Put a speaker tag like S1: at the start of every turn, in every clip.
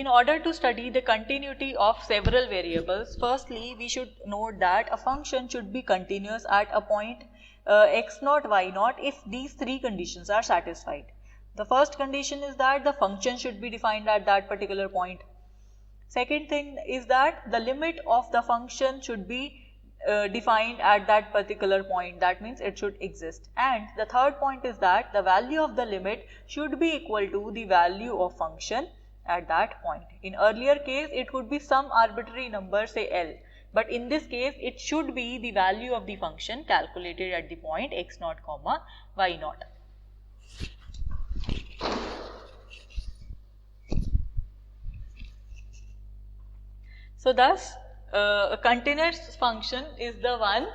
S1: in order to study the continuity of several variables, firstly we should note that a function should be continuous at a point x0, y0 if these three conditions are satisfied. The first condition is that the function should be defined at that particular point. Second thing is that the limit of the function should be defined at that particular point, that means it should exist. And the third point is that the value of the limit should be equal to the value of function at that point. In earlier case it would be some arbitrary number, say L, but in this case it should be the value of the function calculated at the point x0, y0. So thus a continuous function is the one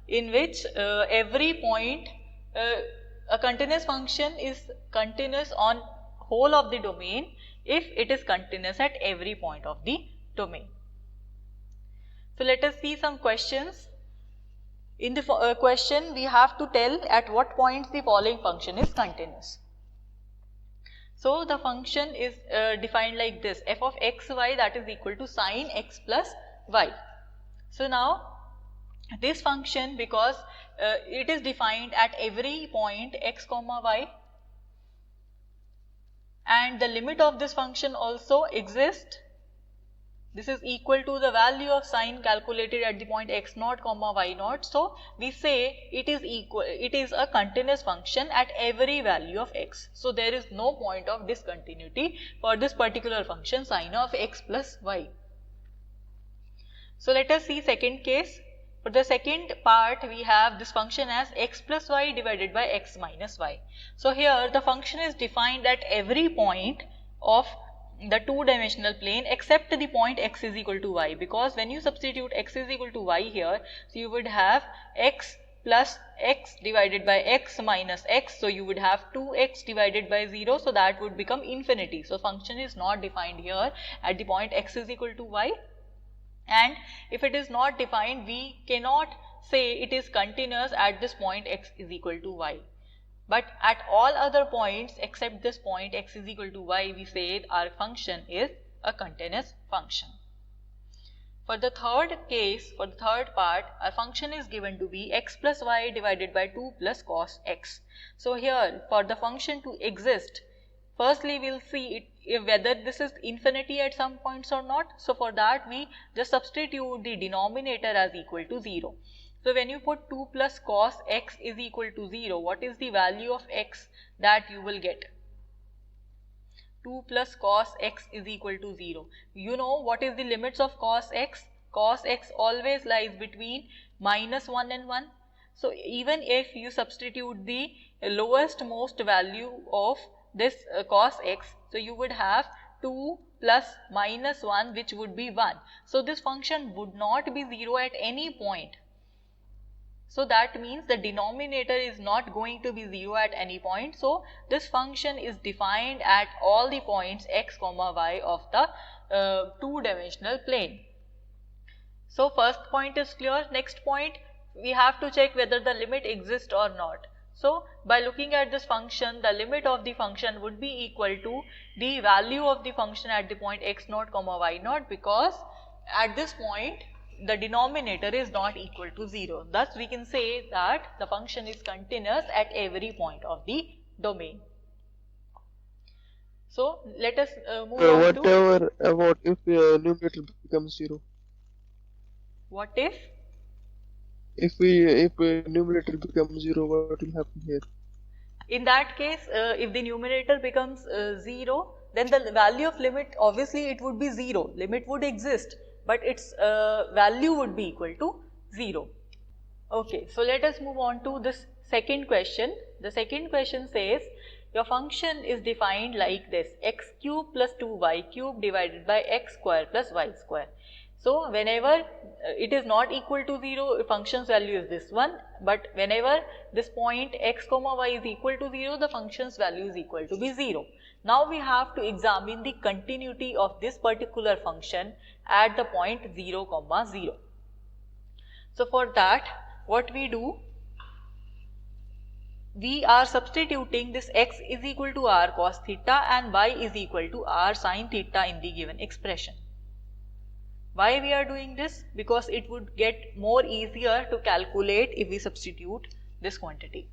S1: in which every point, a continuous function is continuous on whole of the domain if it is continuous at every point of the domain. So let us see some questions. In the question we have to tell at what points the following function is continuous. So the function is defined like this: f of x, y, that is equal to sine x plus y. So now this function, because it is defined at every point x, y, and the limit of this function also exists, this is equal to the value of sine calculated at the point x0, y0. So we say it is a continuous function at every value of x. So there is no point of discontinuity for this particular function sine of x plus y. So let us see second case. For the second part we have this function as x plus y divided by x minus y. So here the function is defined at every point of the two-dimensional plane except the point x is equal to y, because when you substitute x is equal to y here, so you would have x plus x divided by x minus x, so you would have 2x divided by 0, so that would become infinity. So function is not defined here at the point x is equal to y, and if it is not defined we cannot say it is continuous at this point x is equal to y. But at all other points except this point x is equal to y, we say our function is a continuous function. For the third case, for the third part, our function is given to be x plus y divided by 2 plus cos x. So here for the function to exist, firstly we will see whether this is infinity at some points or not. So for that we just substitute the denominator as equal to 0. So when you put 2 plus cos x is equal to 0, what is the value of x that you will get? 2 plus cos x is equal to 0. You know what is the limits of cos x? Cos x always lies between minus 1 and 1. So even if you substitute the lowest most value of this cos x, so you would have 2 plus minus 1, which would be 1. So this function would not be 0 at any point. So that means the denominator is not going to be 0 at any point. So this function is defined at all the points x, y of the two-dimensional plane. So first point is clear. Next point, we have to check whether the limit exists or not. So by looking at this function, the limit of the function would be equal to the value of the function at the point x0, y0, because at this point the denominator is not equal to 0. Thus we can say that the function is continuous at every point of the domain. So let us move on to
S2: whatever about if numerator becomes 0.
S1: What if?
S2: If numerator becomes 0, what will happen here?
S1: In that case, if the numerator becomes 0, then the value of limit, obviously it would be 0. Limit would exist, but its value would be equal to 0. Okay, so let us move on to this second question. The second question says your function is defined like this: x cube plus 2y cube divided by x square plus y square. So whenever it is not equal to 0, function's value is this one, but whenever this point x, y is equal to 0, the function's value is equal to be 0. Now we have to examine the continuity of this particular function at the point 0, 0. So for that, what we do? we are substituting this x is equal to r cos theta and y is equal to r sin theta in the given expression. Why we are doing this? Because it would get more easier to calculate if we substitute this quantity.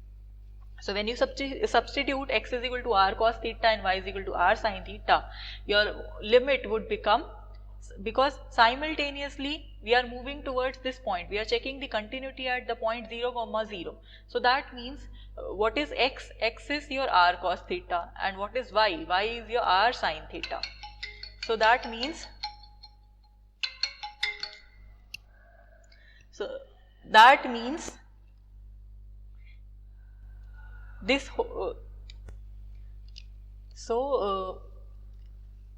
S1: So when you substitute x is equal to r cos theta and y is equal to r sin theta, your limit would become, because simultaneously we are moving towards this point, we are checking the continuity at the point 0, 0. So that means what is x? X is your r cos theta, and what is y? Y is your r sin theta. So that means this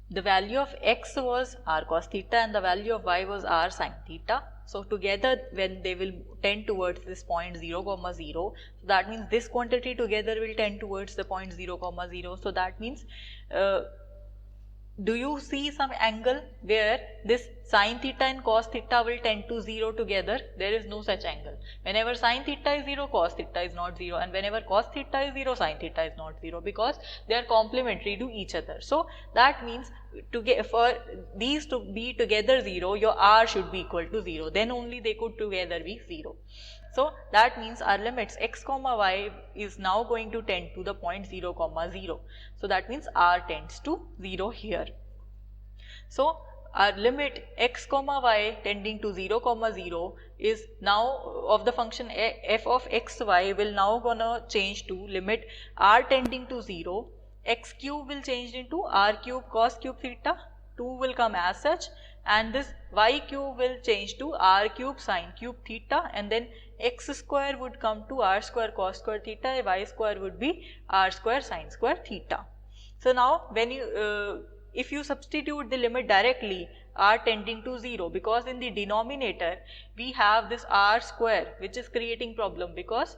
S1: the value of x was r cos theta and the value of y was r sin theta. So together when they will tend towards this point 0, 0, so that means this quantity together will tend towards the point 0, 0. So that means do you see some angle where this sin theta and cos theta will tend to 0 together? There is no such angle. Whenever sin theta is 0, cos theta is not 0, and whenever cos theta is 0, sin theta is not 0, because they are complementary to each other. So that means for these to be together 0, your r should be equal to 0. Then only they could together be 0. So that means our limits x comma y is now going to tend to the point 0, 0. So that means r tends to 0 here. So our limit x comma y tending to 0, 0 is now of the function f of x y will now gonna change to limit r tending to 0, x cube will change into r cube cos cube theta, 2 will come as such, and this y cube will change to r cube sin cube theta, and then x square would come to r square cos square theta, y square would be r square sin square theta. So now when you if you substitute the limit directly, r tending to 0, because in the denominator we have this r square, which is creating problem, because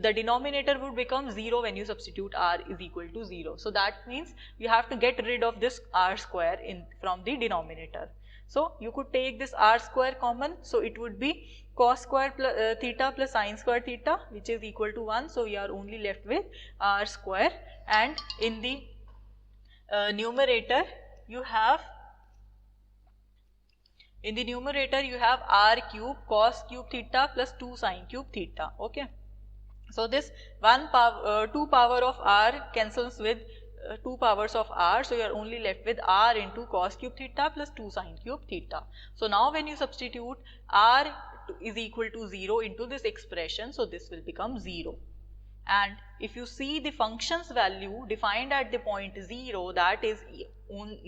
S1: the denominator would become 0 when you substitute r is equal to 0. So that means you have to get rid of this r square from the denominator. So you could take this r square common, so it would be cos square theta plus sin square theta, which is equal to 1. So you are only left with r square, and in the numerator you have r cube cos cube theta plus 2 sin cube theta. Okay. So this 2 power of r cancels with 2 powers of r, so you are only left with r into cos cube theta plus 2 sin cube theta. So now when you substitute r is equal to 0 into this expression, so this will become 0. And if you see the function's value defined at the point 0, that is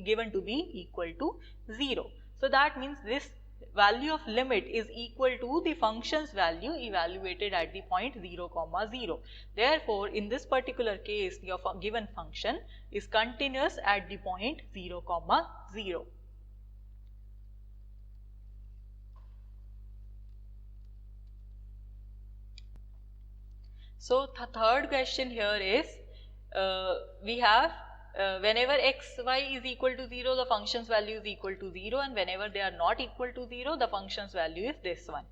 S1: given to be equal to 0. So that means this value of limit is equal to the function's value evaluated at the point 0, 0. Therefore, in this particular case, your given function is continuous at the point 0, 0. So the third question here is, we have whenever x, y is equal to 0, the function's value is equal to 0, and whenever they are not equal to 0, the function's value is this one.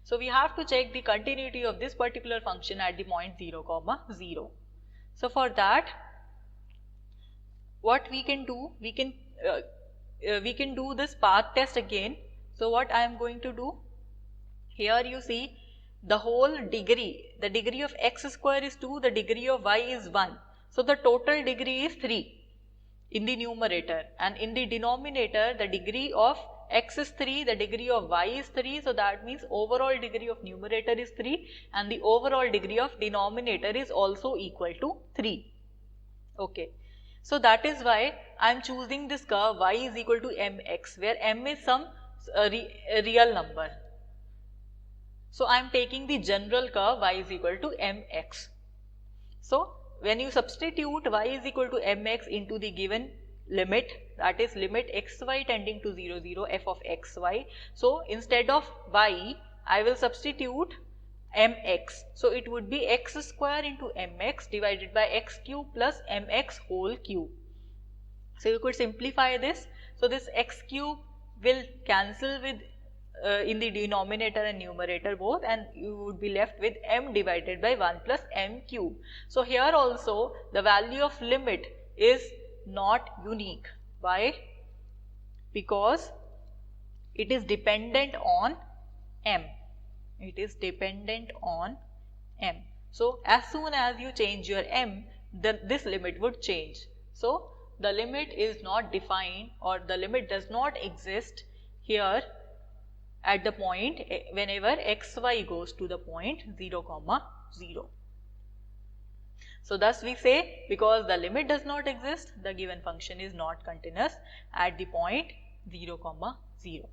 S1: So we have to check the continuity of this particular function at the point 0, 0. So for that, what we can do, we can do this path test again. So what I am going to do, here you see the whole degree, the degree of x square is 2, the degree of y is 1. So the total degree is 3 in the numerator, and in the denominator the degree of x is 3, the degree of y is 3. So that means overall degree of numerator is 3 and the overall degree of denominator is also equal to 3. Okay. So that is why I am choosing this curve y is equal to mx, where m is some real number. So I am taking the general curve y is equal to mx. So when you substitute y is equal to mx into the given limit, that is limit xy tending to 0, 0 f of xy. So instead of y, I will substitute mx. So it would be x square into mx divided by x cube plus mx whole cube. So you could simplify this. So this x cube will cancel with in the denominator and numerator both, and you would be left with m divided by 1 plus m cube. So here also the value of limit is not unique. Why? Because it is dependent on m. It is dependent on m. So as soon as you change your m, then this limit would change. So the limit is not defined, or the limit does not exist here at the point whenever xy goes to the point 0, 0. So thus we say, because the limit does not exist, the given function is not continuous at the point 0, 0.